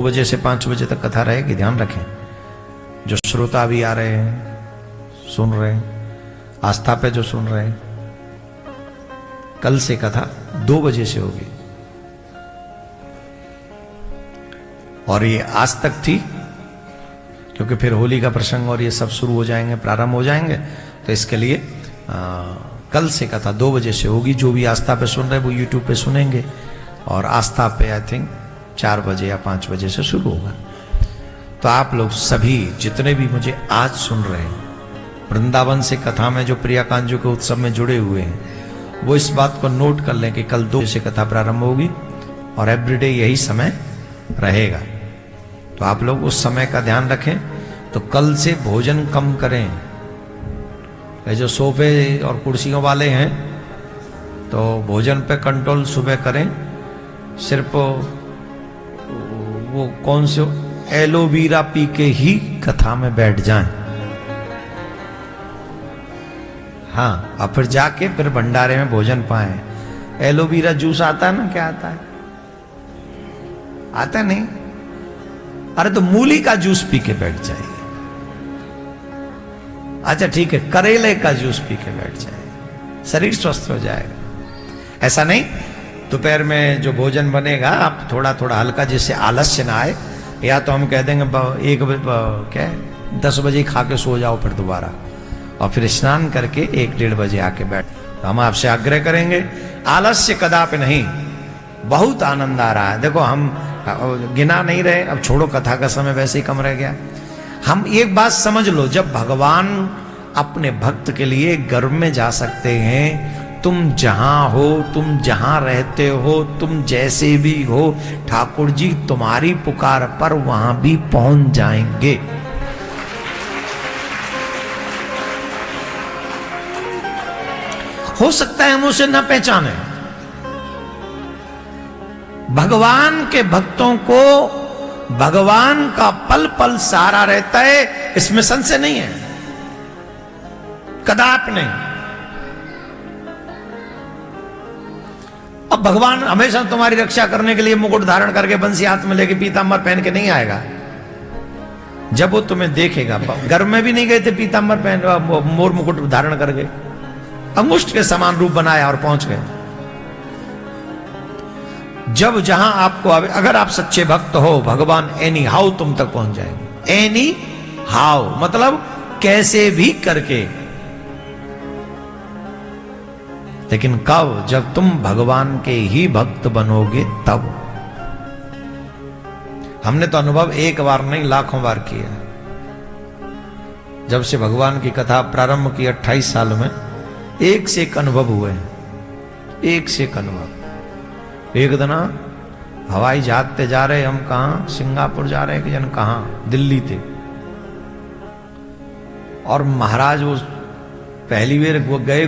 बजे से 5 बजे तक कथा रहेगी, ध्यान रखें। जो श्रोता भी आ रहे हैं, सुन रहे हैं, आस्था पे जो सुन रहे हैं, कल से कथा 2 बजे से होगी। और ये आज तक थी, क्योंकि फिर होली का प्रसंग और ये सब शुरू हो जाएंगे, प्रारंभ हो जाएंगे, तो इसके लिए कल से कथा 2 बजे से होगी। जो भी आस्था पे सुन रहे हैं वो यूट्यूब पे सुनेंगे, और आस्था पे आई थिंक 4 बजे या 5 बजे से शुरू होगा। तो आप लोग सभी जितने भी मुझे आज सुन रहे हैं, वृंदावन से कथा में जो प्रिया कांजू के उत्सव में जुड़े हुए हैं, वो इस बात को नोट कर लें कि कल 2 बजे से कथा प्रारंभ होगी और एवरीडे यही समय रहेगा। तो आप लोग उस समय का ध्यान रखें। तो कल से भोजन कम करें। ये जो सोफे और कुर्सियों वाले हैं, तो भोजन पे कंट्रोल सुबह करें। सिर्फ वो कौन से एलोवेरा पी के ही कथा में बैठ जाएं। हाँ, और फिर जाके फिर भंडारे में भोजन पाएं। एलोवेरा जूस आता है ना, क्या आता है? आता नहीं? अरे तो मूली का जूस पी के बैठ जाइए। अच्छा ठीक है, करेले का जूस पी के बैठ जाइए, शरीर स्वस्थ हो जाएगा। ऐसा नहीं, दोपहर में जो भोजन बनेगा आप थोड़ा थोड़ा हल्का, जिससे आलस्य ना आए। या तो हम कह देंगे 10 बजे खा के सो जाओ, फिर दोबारा, और फिर स्नान करके 1-1:30 बजे आके बैठ। तो हम आपसे आग्रह करेंगे, आलस्य कदापि नहीं। बहुत आनंद आ रहा है। देखो, हम गिना नहीं रहे, अब छोड़ो, कथा का समय वैसे ही कम रह गया। हम एक बात समझ लो, जब भगवान अपने भक्त के लिए गर्भ में जा सकते हैं, तुम जहां हो, तुम जहां रहते हो, तुम जैसे भी हो, ठाकुर जी तुम्हारी पुकार पर वहां भी पहुंच जाएंगे। हो सकता है हम उसे न पहचाने। भगवान के भक्तों को भगवान का पल पल सहारा रहता है, इसमें संशय नहीं है, कदापि नहीं। अब भगवान हमेशा तुम्हारी रक्षा करने के लिए मुकुट धारण करके बंसी हाथ में लेके पीतांबर पहन के नहीं आएगा। जब वो तुम्हें देखेगा, घर में भी नहीं गए थे पीतांबर पहन, मोर मुकुट धारण करके अंगुष्ठ के समान रूप बनाया और पहुंच गए। जब जहां आपको, अगर आप सच्चे भक्त हो, भगवान एनी हाउ तुम तक पहुंच जाएंगे। एनी हाउ मतलब कैसे भी करके। लेकिन कब? जब तुम भगवान के ही भक्त बनोगे तब। हमने तो अनुभव एक बार नहीं, लाखों बार किया। जब से भगवान की कथा प्रारंभ की 28 साल में, एक से एक अनुभव हुए हैं, एक से एक अनुभव। एक दिन हवाई जहाज पे जा रहे, हम कहां, सिंगापुर जा रहे, कि जन कहां, दिल्ली थे। और महाराज वो पहली बार वो गए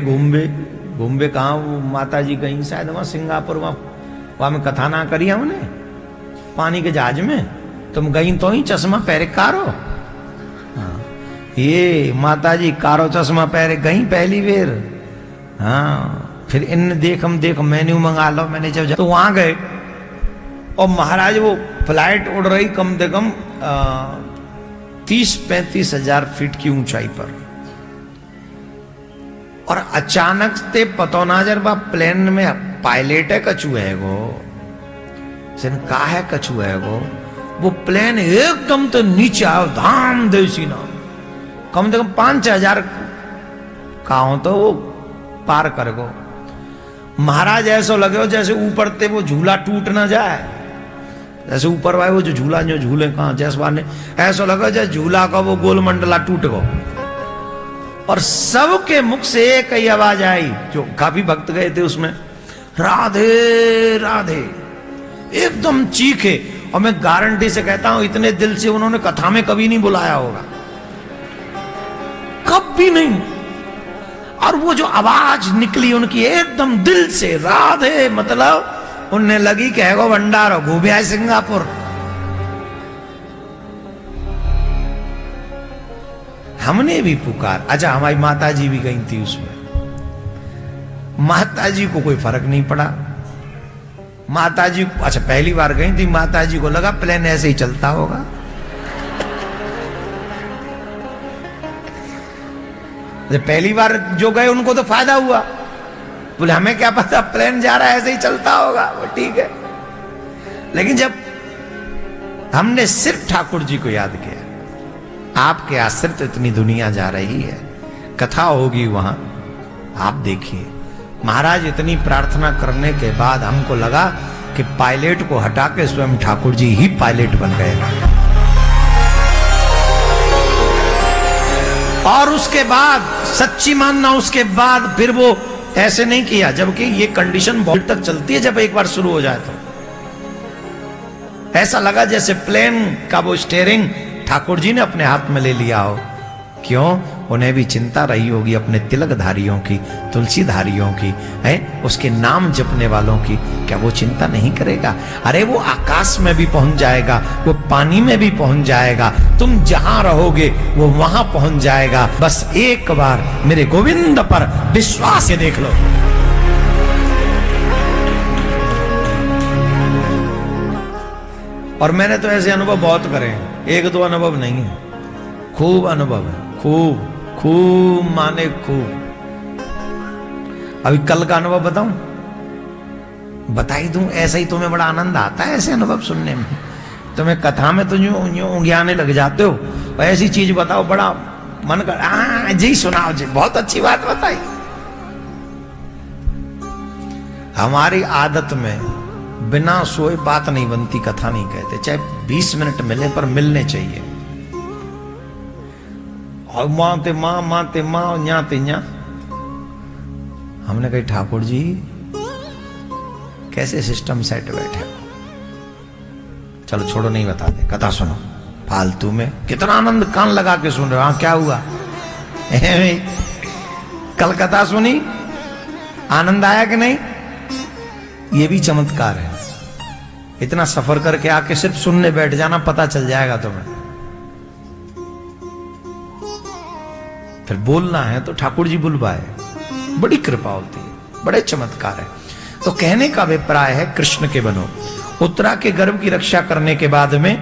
घूमे कहां, वो माता जी गई शायद वहां सिंगापुर, वहां में कथा ना करी हमने, पानी के जहाज में। तुम गई तो ही चश्मा पहरे कारो। हाँ, ये माता जी कारो चश्मा पहरे गई पहली बार। हाँ, फिर इन देख मेन्यू मंगा लो। मैंने जब तो वहां गए, और महाराज वो फ्लाइट उड़ रही कम से कम 30-35 हजार फीट की ऊंचाई पर, और अचानक से पतो ना जरबा प्लेन में पायलट है कछु है गो, सिन का है कछु है गो, वो प्लेन एकदम तो नीचे आओ, धाम देसी ना, कम से कम 5-6 हजार का हो तो वो पार कर गो। महाराज ऐसा लगे हो जैसे ऊपर ते वो झूला टूट ना जाए, जैसे ऊपर वाले वो जो झूला जो झूले कहां, जैसे ने ऐसा लगा जैसे झूला का वो गोल मंडला टूट गो। और सबके मुख से एक ही आवाज आई, जो काफी भक्त गए थे उसमें, राधे राधे, एकदम चीखे। और मैं गारंटी से कहता हूं, इतने दिल से उन्होंने कथा में कभी नहीं बुलाया होगा, कभी नहीं। और वो जो आवाज निकली उनकी एकदम दिल से, राधे, मतलब उन्हें लगी कि है गो भंडारो, घूमे आए सिंगापुर। हमने भी पुकार। अच्छा, हमारी माता जी भी गई थी उसमें, माता जी को कोई फर्क नहीं पड़ा। माता जी, अच्छा पहली बार गई थी, माता जी को लगा प्लेन ऐसे ही चलता होगा। पहली बार जो गए उनको तो फायदा हुआ, बोले हमें क्या पता प्लेन जा रहा है ऐसे ही चलता होगा, वो ठीक है। लेकिन जब हमने सिर्फ ठाकुर जी को याद किया, आपके आश्रित तो इतनी दुनिया जा रही है, कथा होगी वहां, आप देखिए। महाराज इतनी प्रार्थना करने के बाद हमको लगा कि पायलट को हटा के स्वयं ठाकुर जी ही पायलट बन गए। और उसके बाद सच्ची मानना, उसके बाद फिर वो ऐसे नहीं किया, जबकि ये कंडीशन बहुत तक चलती है जब एक बार शुरू हो जाए तो। ऐसा लगा जैसे प्लेन का वो स्टीयरिंग ठाकुर जी ने अपने हाथ में ले लिया हो। क्यों? उन्हें भी चिंता रही होगी अपने तिलकधारियों की, तुलसीधारियों की, है उसके नाम जपने वालों की। क्या वो चिंता नहीं करेगा? अरे वो आकाश में भी पहुंच जाएगा, वो पानी में भी पहुंच जाएगा, तुम जहां रहोगे वो वहां पहुंच जाएगा। बस एक बार मेरे गोविंद पर विश्वास से देख लो। और मैंने तो ऐसे अनुभव बहुत करे हैं, एक दो अनुभव नहीं है, खूब अनुभव है, खूब खूब माने खूब। अभी कल का अनुभव बताऊं, बता ही दूं, ऐसा ही तुम्हें बड़ा आनंद आता है ऐसे अनुभव सुनने में। तुम्हें कथा में तो यूं यूं उंगियाने लग जाते हो, और ऐसी चीज बताओ बड़ा मन कर, जी सुनाओ जी, बहुत अच्छी बात बताई। हमारी आदत में बिना सोए बात नहीं बनती, कथा नहीं कहते, चाहे 20 मिनट मिले पर मिलने चाहिए। और माते माँ न्याते न्या। हमने कही ठाकुर जी कैसे सिस्टम सेट बैठे, चलो छोड़ो नहीं बताते, कथा सुनो फालतू में। कितना आनंद कान लगा के सुन रहे हो, हाँ क्या हुआ? कल कथा सुनी, आनंद आया कि नहीं? ये भी चमत्कार है। इतना सफर करके आके सिर्फ सुनने बैठ जाना, पता चल जाएगा तुम्हें। फिर बोलना है तो ठाकुर जी बुलवाए, बड़ी कृपा होती है, बड़े चमत्कार है। तो कहने का अभिप्राय है कृष्ण के बनो। उत्तरा के गर्भ की रक्षा करने के बाद में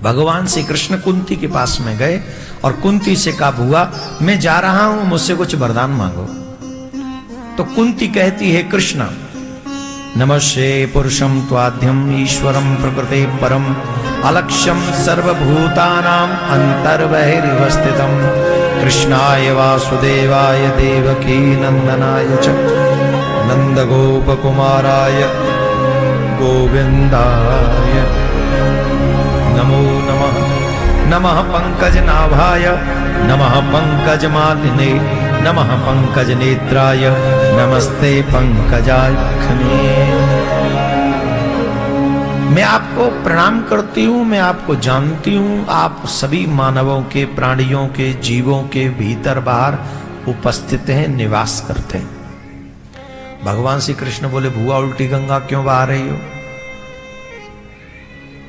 भगवान श्री कृष्ण कुंती के पास में गए और कुंती से कहा बुआ मैं जा रहा हूं, मुझसे कुछ वरदान मांगो। तो कुंती कहती है कृष्ण नमस्ते पुरुषम त्वाद्यम ईश्वरम प्रकृते परम अलक्ष्यम सर्वभूतानां अंतर्बहिर्वस्थितम् कृष्णाय वासुदेवाय देवकी नंदनाय च नंदगोपकुमाराय गोविंदाय नमो नमः। नमः पंकजनाभाय नमः पंकजमालिने नमः पंकजनेत्राय नमस्ते पंकजाक्षमे। मैं आपको प्रणाम करती हूं, मैं आपको जानती हूं, आप सभी मानवों के, प्राणियों के, जीवों के भीतर बाहर उपस्थित हैं, निवास करते हैं। भगवान श्री कृष्ण बोले बुआ उल्टी गंगा क्यों बहा रही हो?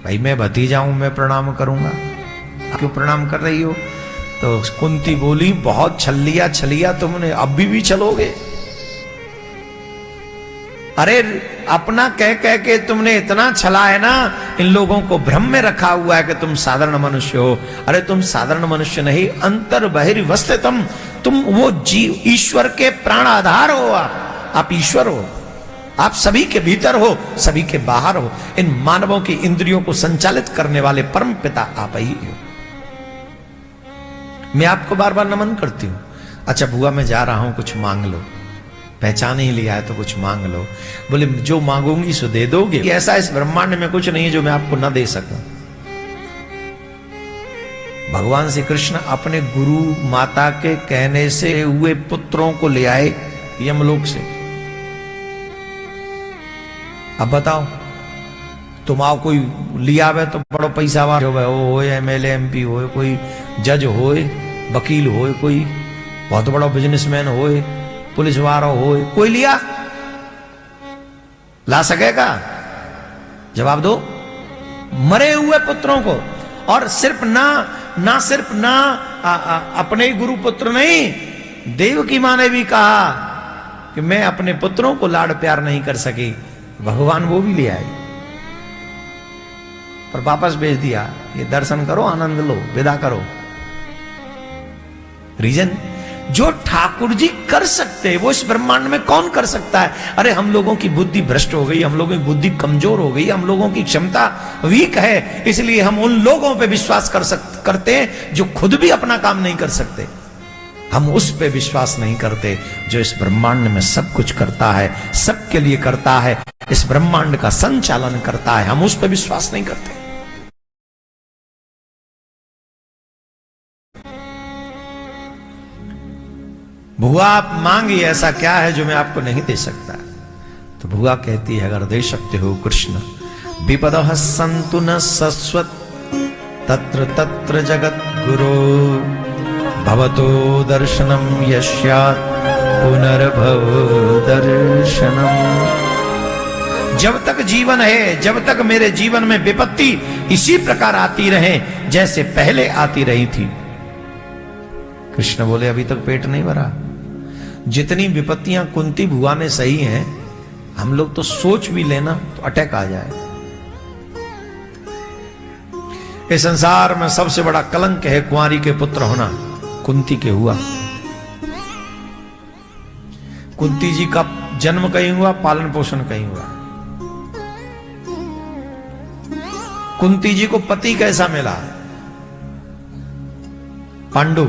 भाई मैं भतीजा हूं, मैं प्रणाम करूंगा, क्यों प्रणाम कर रही हो? तो कुंती बोली बहुत छलिया छलिया तुमने, अब भी चलोगे? अरे अपना कह कह के तुमने इतना छला है ना, इन लोगों को भ्रम में रखा हुआ है कि तुम साधारण मनुष्य हो। अरे तुम साधारण मनुष्य नहीं, अंतर बहिर्वस्थितम, तुम वो जीव, ईश्वर के प्राण आधार हो। आप ईश्वर हो, आप सभी के भीतर हो, सभी के बाहर हो। इन मानवों की इंद्रियों को संचालित करने वाले परम पिता आप ही हो। मैं आपको बार बार नमन करती हूं। अच्छा बुआ मैं जा रहा हूं, कुछ मांग लो। पहचान ही लिया है तो कुछ मांग लो। बोले जो मांगूंगी सो दे दोगे? ऐसा इस ब्रह्मांड में कुछ नहीं है जो मैं आपको ना दे सकूं। भगवान श्री कृष्ण अपने गुरु माता के कहने से हुए पुत्रों को ले आए यमलोक से। अब बताओ तुम आओ, कोई लिया हुआ तो बड़ो पैसा वाला हो, एमएलए एमपी हो, कोई जज हो, वकील हो, कोई बहुत बड़ा बिजनेसमैन हो, पुलिस वाला हो, कोई लिया ला सकेगा? जवाब दो। मरे हुए पुत्रों को, और सिर्फ ना सिर्फ अपने ही गुरु पुत्र नहीं, देव की माँ ने भी कहा कि मैं अपने पुत्रों को लाड़ प्यार नहीं कर सकी, भगवान वो भी ले आए, पर वापस भेज दिया, ये दर्शन करो, आनंद लो, विदा करो। रीजन, जो ठाकुर जी कर सकते हैं वो इस ब्रह्मांड में कौन कर सकता है? अरे हम लोगों की बुद्धि भ्रष्ट हो गई, हम लोगों की बुद्धि कमजोर हो गई, हम लोगों की क्षमता वीक है, इसलिए हम उन लोगों पे विश्वास करते हैं जो खुद भी अपना काम नहीं कर सकते। हम उस पे विश्वास नहीं करते जो इस ब्रह्मांड में सब कुछ करता है, सबके लिए करता है, इस ब्रह्मांड का संचालन करता है, हम उस पे विश्वास नहीं करते। भुआ आप मांगिए, ऐसा क्या है जो मैं आपको नहीं दे सकता? तो भुआ कहती है, अगर दे सकते हो कृष्ण, विपदः सन्तु न सस्वत् तत्र तत्र जगत गुरो भवतो दर्शनम यस्यात् पुनर्भव दर्शनम। जब तक जीवन है, जब तक मेरे जीवन में विपत्ति इसी प्रकार आती रहे जैसे पहले आती रही थी। कृष्ण बोले, अभी तक पेट नहीं भरा। जितनी विपत्तियां कुंती भुआ में सही हैं, हम लोग तो सोच भी लेना तो अटैक आ जाए। इस संसार में सबसे बड़ा कलंक है कुंवारी के पुत्र होना। कुंती के हुआ, कुंती जी का जन्म कहीं हुआ, पालन पोषण कहीं हुआ। कुंती जी को पति कैसा मिला? पांडु।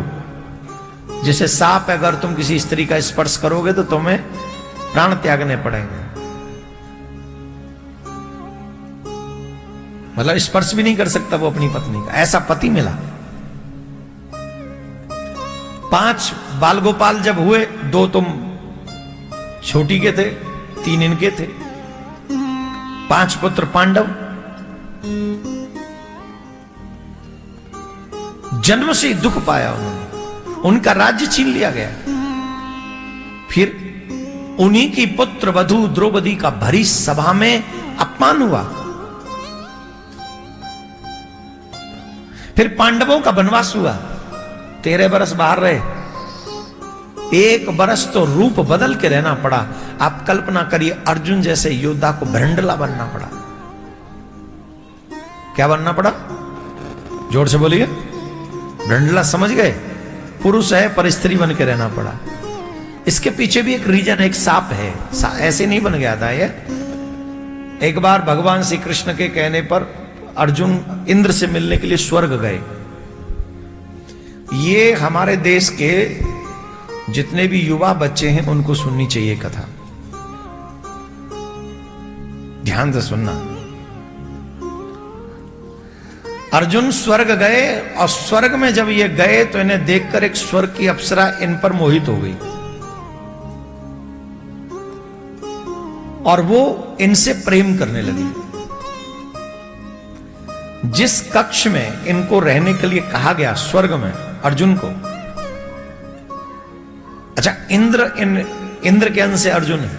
जैसे सांप, अगर तुम किसी स्त्री का स्पर्श करोगे तो तुम्हें प्राण त्यागने पड़ेंगे, मतलब स्पर्श भी नहीं कर सकता वो अपनी पत्नी का, ऐसा पति मिला। 5 बाल गोपाल जब हुए, 2 तुम छोटी के थे, 3 इनके थे। 5 पुत्र पांडव, जन्म से ही दुख पाया उन्होंने, उनका राज्य छीन लिया गया। फिर उन्हीं की पुत्र वधू द्रौपदी का भरी सभा में अपमान हुआ। फिर पांडवों का वनवास हुआ, 13 बरस बाहर रहे, 1 बरस तो रूप बदल के रहना पड़ा। आप कल्पना करिए, अर्जुन जैसे योद्धा को भ्रंडला बनना पड़ा। क्या बनना पड़ा? जोर से बोलिए। भ्रंडला समझ गए? पुरुष है पर स्त्री बन के रहना पड़ा। इसके पीछे भी एक रीजन है, एक साप है। ऐसे नहीं बन गया था ये। एक बार भगवान श्री कृष्ण के कहने पर अर्जुन इंद्र से मिलने के लिए स्वर्ग गए। ये हमारे देश के जितने भी युवा बच्चे हैं उनको सुननी चाहिए कथा, ध्यान से सुनना। अर्जुन स्वर्ग गए और स्वर्ग में जब ये गए तो इन्हें देखकर एक स्वर्ग की अप्सरा इन पर मोहित हो गई और वो इनसे प्रेम करने लगी। जिस कक्ष में इनको रहने के लिए कहा गया स्वर्ग में अर्जुन को, अच्छा इंद्र के अंश से अर्जुन है,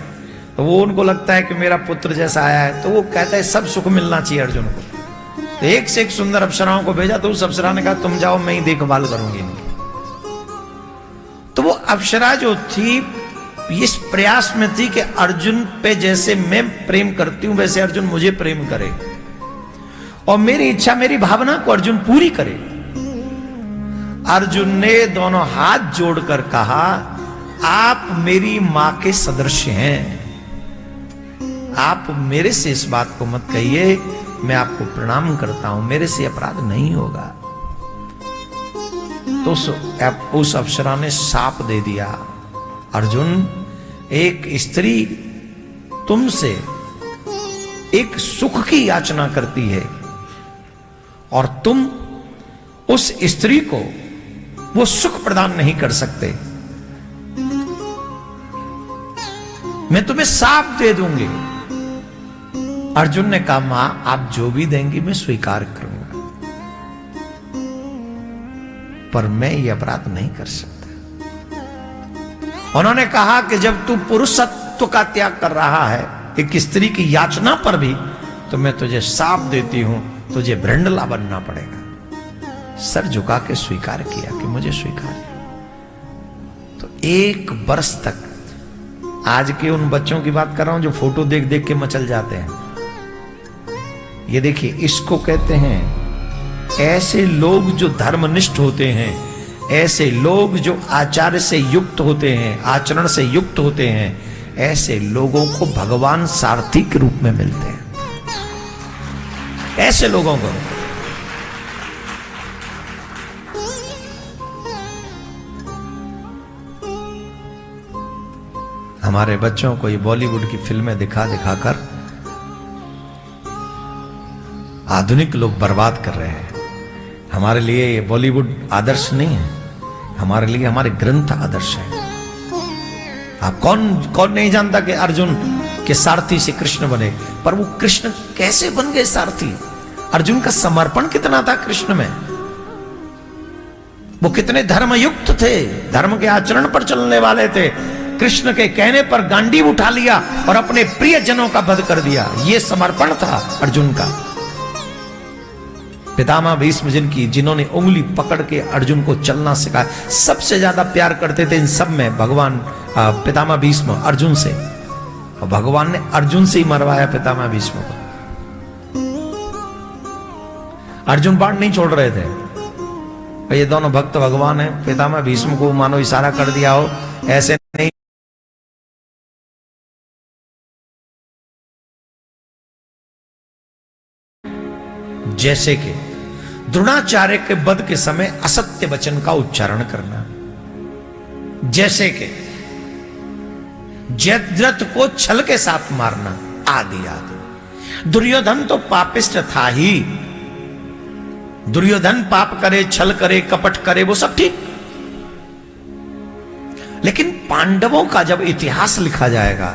तो वो उनको लगता है कि मेरा पुत्र जैसा आया है, तो वो कहता है सब सुख मिलना चाहिए अर्जुन को। तो एक से एक सुंदर अप्सराओं को भेजा, तो उस अप्सरा ने कहा तुम जाओ, मैं ही देखभाल करूंगी इनकी। तो वो अप्सरा जो थी इस प्रयास में थी कि अर्जुन पे जैसे मैं प्रेम करती हूं वैसे अर्जुन मुझे प्रेम करे और मेरी इच्छा मेरी भावना को अर्जुन पूरी करे। अर्जुन ने दोनों हाथ जोड़कर कहा, आप मेरी मां के सदृश हैं, आप मेरे से इस बात को मत कहिए, मैं आपको प्रणाम करता हूं, मेरे से अपराध नहीं होगा। तो उस अप्सरा ने शाप दे दिया, अर्जुन एक स्त्री तुमसे एक सुख की याचना करती है और तुम उस स्त्री को वो सुख प्रदान नहीं कर सकते, मैं तुम्हें शाप दे दूंगी। अर्जुन ने कहा, मां आप जो भी देंगी मैं स्वीकार करूंगा, पर मैं ये अपराध नहीं कर सकता। उन्होंने कहा कि जब तू पुरुषत्व का त्याग कर रहा है एक स्त्री की याचना पर भी, तो मैं तुझे शाप देती हूं, तुझे भ्रंडला बनना पड़ेगा। सर झुका के स्वीकार किया कि मुझे स्वीकार। तो 1 वर्ष तक आज के उन बच्चों की बात कर रहा हूं जो फोटो देख देख के मचल जाते हैं। ये देखिए, इसको कहते हैं ऐसे लोग जो धर्मनिष्ठ होते हैं, ऐसे लोग जो आचार्य से युक्त होते हैं, आचरण से युक्त होते हैं, ऐसे लोगों को भगवान सारथी के रूप में मिलते हैं। ऐसे लोगों को हमारे बच्चों को ये बॉलीवुड की फिल्में दिखा दिखाकर आधुनिक लोग बर्बाद कर रहे हैं। हमारे लिए ये बॉलीवुड आदर्श नहीं है, हमारे लिए हमारे ग्रंथ आदर्श है। आप कौन नहीं जानता कि अर्जुन के सारथी से कृष्ण बने, पर वो कृष्ण कैसे बन गए सारथी? अर्जुन का समर्पण कितना था कृष्ण में, वो कितने धर्मयुक्त थे, धर्म के आचरण पर चलने वाले थे। कृष्ण के कहने पर गांडीव उठा लिया और अपने प्रियजनों का वध कर दिया। ये समर्पण था अर्जुन का। पितामह भीष्म जिन्होंने उंगली पकड़ के अर्जुन को चलना सिखाया, सबसे ज्यादा प्यार करते थे इन सब में भगवान पितामह भीष्म अर्जुन से, और भगवान ने अर्जुन से ही मरवाया पितामह भीष्म को। अर्जुन बाण नहीं छोड़ रहे थे। ये दोनों भक्त भगवान है। पितामह भीष्म को मानो इशारा कर दिया हो, ऐसे नहीं। जैसे कि द्रोणाचार्य के वध के समय असत्य वचन का उच्चारण करना, जैसे कि जयद्रथ को छल के साथ मारना, आदि आदि। दुर्योधन तो पापिष्ट था ही। दुर्योधन पाप करे, छल करे, कपट करे, वो सब ठीक। लेकिन पांडवों का जब इतिहास लिखा जाएगा,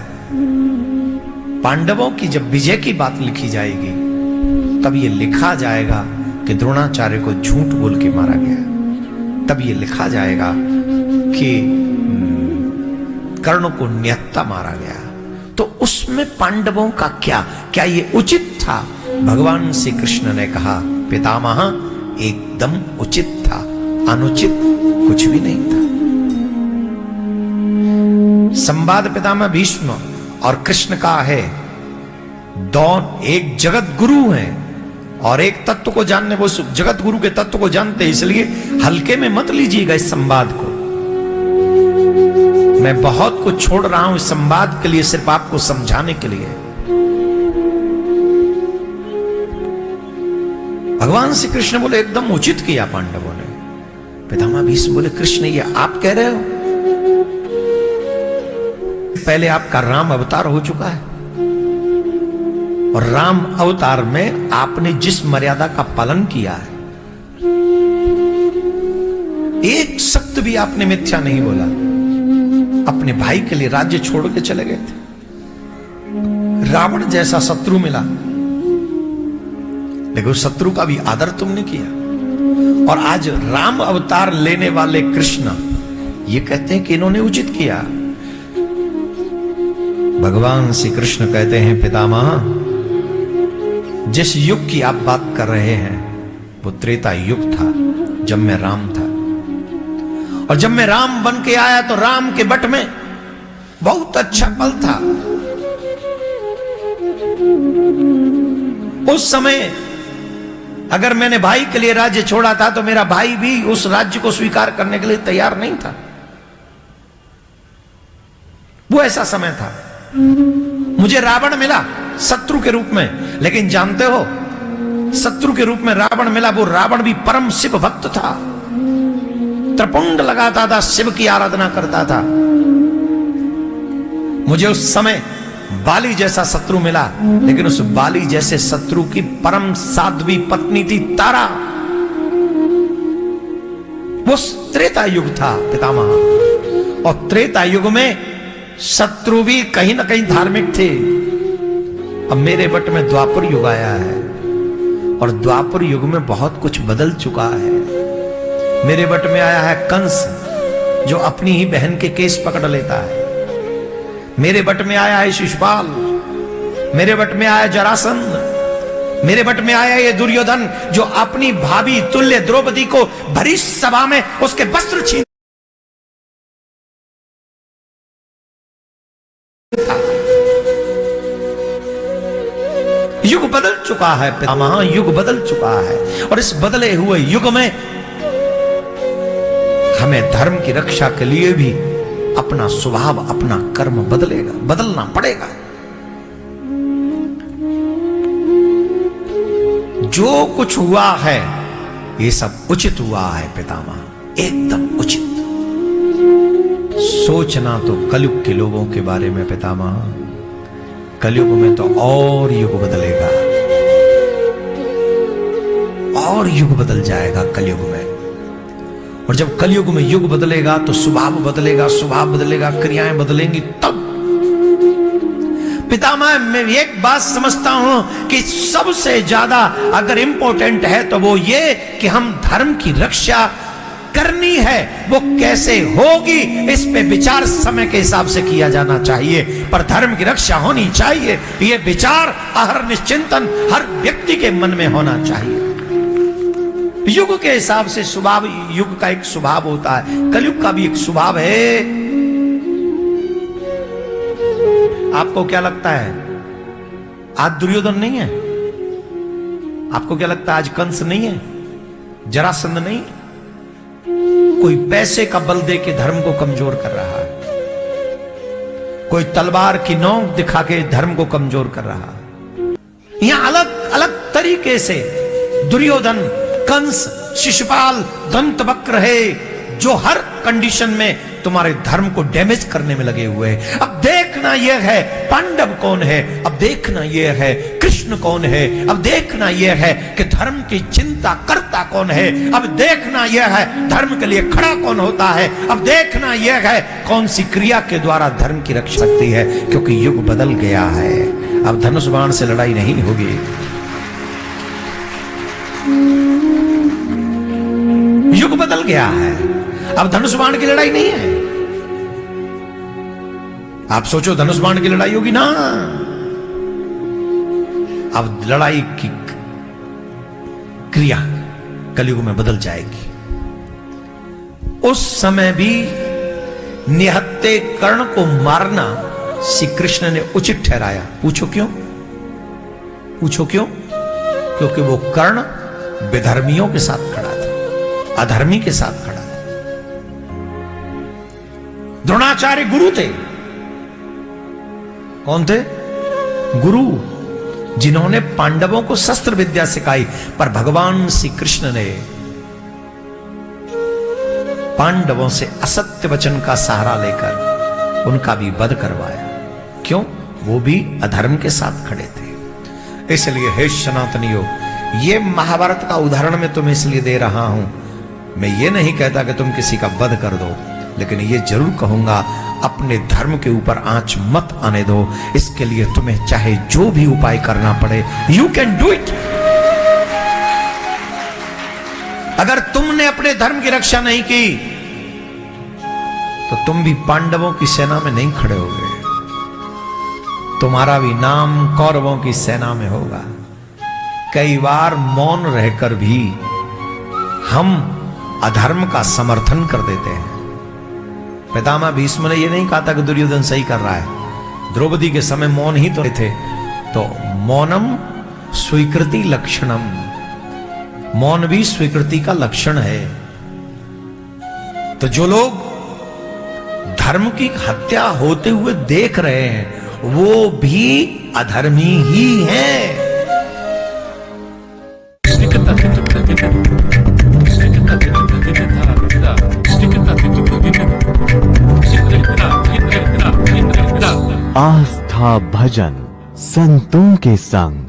पांडवों की जब विजय की बात लिखी जाएगी, तब ये लिखा जाएगा कि द्रोणाचार्य को झूठ बोल के मारा गया। तब ये लिखा जाएगा कि कर्ण को निहत्था मारा गया। तो उसमें पांडवों का क्या ये उचित था? भगवान श्री कृष्ण ने कहा, पितामह एकदम उचित था, अनुचित कुछ भी नहीं था। संवाद पितामह भीष्म और कृष्ण का है। दोनों एक जगत गुरु हैं और एक तत्व को जानने, वो जगत गुरु के तत्व को जानते हैं, इसलिए हल्के में मत लीजिएगा इस संवाद को। मैं बहुत कुछ छोड़ रहा हूं इस संवाद के लिए, सिर्फ आपको समझाने के लिए। भगवान श्री कृष्ण बोले एकदम उचित किया पांडवों ने। पितामह भीष्म बोले, कृष्ण ये आप कह रहे हो? पहले आपका राम अवतार हो चुका है, और राम अवतार में आपने जिस मर्यादा का पालन किया है, एक शब्द भी आपने मिथ्या नहीं बोला। अपने भाई के लिए राज्य छोड़ के चले गए थे। रावण जैसा शत्रु मिला, लेकिन उस शत्रु का भी आदर तुमने किया। और आज राम अवतार लेने वाले कृष्ण ये कहते हैं कि इन्होंने उचित किया। भगवान श्री कृष्ण कहते हैं, पितामह जिस युग की आप बात कर रहे हैं वो त्रेता युग था, जब मैं राम था। और जब मैं राम बन के आया तो राम के बट में बहुत अच्छा पल था। उस समय अगर मैंने भाई के लिए राज्य छोड़ा था तो मेरा भाई भी उस राज्य को स्वीकार करने के लिए तैयार नहीं था। वो ऐसा समय था। मुझे रावण मिला शत्रु के रूप में, लेकिन जानते हो शत्रु के रूप में रावण मिला, वो रावण भी परम शिव भक्त था, त्रिपुंड लगाता था, शिव की आराधना करता था। मुझे उस समय बाली जैसा शत्रु मिला, लेकिन उस बाली जैसे शत्रु की परम साध्वी पत्नी थी तारा। वो त्रेता युग था पितामह, और त्रेता युग में शत्रु भी कहीं ना कहीं धार्मिक थे। अब मेरे बट में द्वापर युग आया है, और द्वापर युग में बहुत कुछ बदल चुका है। मेरे बट में आया है कंस, जो अपनी ही बहन के केस पकड़ लेता है। मेरे बट में आया है शिशुपाल, मेरे बट में आया जरासंध, मेरे बट में आया ये दुर्योधन, जो अपनी भाभी तुल्य द्रौपदी को भरी सभा में उसके वस्त्र छीन युग बदल चुका है पितामह, युग बदल चुका है। और इस बदले हुए युग में हमें धर्म की रक्षा के लिए भी अपना स्वभाव, अपना कर्म बदलना पड़ेगा। जो कुछ हुआ है ये सब उचित हुआ है पितामह, एकदम उचित। सोचना तो कलयुग के लोगों के बारे में पितामह, कलयुग में तो और युग बदलेगा, और युग बदल जाएगा कलयुग में। और जब कलयुग में युग बदलेगा तो स्वभाव बदलेगा, क्रियाएं बदलेंगी। तब पितामह मैं एक बात समझता हूं कि सबसे ज्यादा अगर इंपॉर्टेंट है तो वो ये कि हम धर्म की रक्षा करनी है। वो कैसे होगी इस पे विचार समय के हिसाब से किया जाना चाहिए, पर धर्म की रक्षा होनी चाहिए, ये विचार हर निश्चिंतन हर व्यक्ति के मन में होना चाहिए। युग के हिसाब से स्वभाव, युग का एक स्वभाव होता है, कलयुग का भी एक स्वभाव है। आपको क्या लगता है आज दुर्योधन नहीं है? आपको क्या लगता है आज कंस नहीं है, जरासंध नहीं? कोई पैसे का बल दे के धर्म को कमजोर कर रहा है, कोई तलवार की नोक दिखा के धर्म को कमजोर कर रहा है। यहां अलग अलग तरीके से दुर्योधन, कंस, शिशुपाल, दंतवक्र है जो हर कंडीशन में तुम्हारे धर्म को डैमेज करने में लगे हुए हैं। अब देखना यह है पांडव कौन है, अब देखना यह है कृष्ण कौन है, अब देखना यह है कि धर्म की चिंता करता कौन है, अब देखना यह है धर्म के लिए खड़ा कौन होता है, अब देखना यह है कौन सी क्रिया के द्वारा धर्म की रक्षा होती है। क्योंकि युग बदल गया है, अब धनुष बाण से लड़ाई नहीं होगी। युग बदल गया है, अब धनुष बाण की लड़ाई नहीं है। आप सोचो धनुष बाण की लड़ाई होगी ना, अब लड़ाई की क्रिया कलयुग में बदल जाएगी। उस समय भी निहत्थे कर्ण को मारना श्री कृष्ण ने उचित ठहराया। पूछो क्यों? पूछो क्यों? क्योंकि वो कर्ण विधर्मियों के साथ खड़ा था, अधर्मी के साथ खड़ा था। द्रोणाचार्य गुरु थे। कौन थे? गुरु, जिन्होंने पांडवों को शस्त्र विद्या सिखाई। पर भगवान श्री कृष्ण ने पांडवों से असत्य वचन का सहारा लेकर उनका भी वध करवाया। क्यों? वो भी अधर्म के साथ खड़े थे। इसलिए हे सनातनियों, ये महाभारत का उदाहरण मैं तुम्हें इसलिए दे रहा हूं। मैं ये नहीं कहता कि तुम किसी का वध कर दो, लेकिन ये जरूर कहूंगा अपने धर्म के ऊपर आंच मत आने दो। इसके लिए तुम्हें चाहे जो भी उपाय करना पड़े, यू कैन डू इट। अगर तुमने अपने धर्म की रक्षा नहीं की तो तुम भी पांडवों की सेना में नहीं खड़े होगे, तुम्हारा भी नाम कौरवों की सेना में होगा। कई बार मौन रहकर भी हम अधर्म का समर्थन कर देते हैं। पितामह भीष्म ने यह नहीं कहा था कि दुर्योधन सही कर रहा है। द्रौपदी के समय मौन ही तो थे। तो मौनम स्वीकृति लक्षणम, मौन भी स्वीकृति का लक्षण है। तो जो लोग धर्म की हत्या होते हुए देख रहे हैं वो भी अधर्मी ही हैं। आस्था भजन संतों के संग।